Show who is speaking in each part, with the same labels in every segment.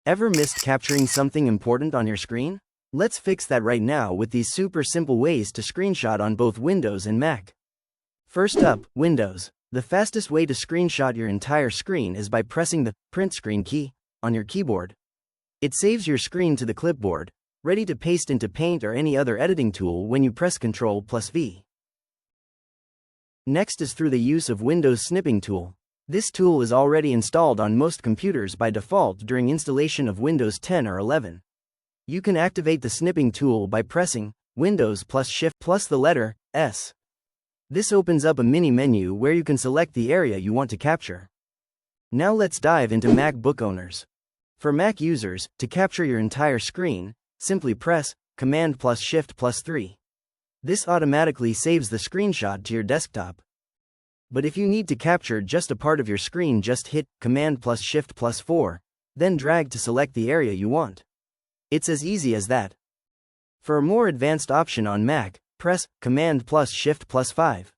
Speaker 1: Ever missed capturing something important on your screen? Let's fix that right now with these super simple ways to screenshot on both Windows and Mac. First up, Windows. The fastest way to screenshot your entire screen is by pressing the Print Screen key on your keyboard. It saves your screen to the clipboard, ready to paste into Paint or any other editing tool when you press Ctrl+V. Next is through the use of Windows Snipping Tool. This tool is already installed on most computers by default during installation of Windows 10 or 11. You can activate the Snipping Tool by pressing Windows plus Shift plus the letter S. This opens up a mini menu where you can select the area you want to capture. Now let's dive into MacBook owners. For Mac users, to capture your entire screen, simply press Command plus Shift plus 3. This automatically saves the screenshot to your desktop. But if you need to capture just a part of your screen, just hit Command plus Shift plus 4, then drag to select the area you want. It's as easy as that. For a more advanced option on Mac, press Command plus Shift plus 5.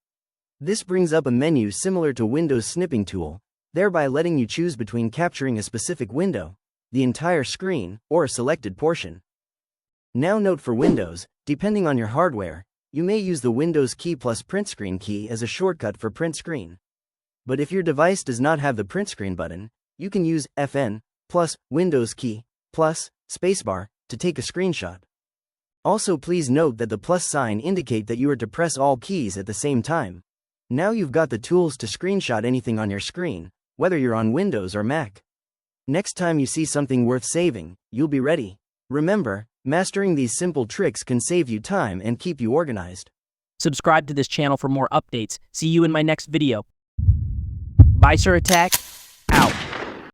Speaker 1: This brings up a menu similar to Windows Snipping Tool, thereby letting you choose between capturing a specific window, the entire screen, or a selected portion. Now note for Windows, depending on your hardware, you may use the Windows key plus print screen key as a shortcut for print screen. But if your device does not have the print screen button, you can use FN plus Windows key plus spacebar to take a screenshot. Also, please note that the plus sign indicates that you are to press all keys at the same time. Now you've got the tools to screenshot anything on your screen, whether you're on Windows or Mac. Next time you see something worth saving, you'll be ready. Remember, mastering these simple tricks can save you time and keep you organized.
Speaker 2: Subscribe to this channel for more updates. See you in my next video. Bye, Sir Attack. Out.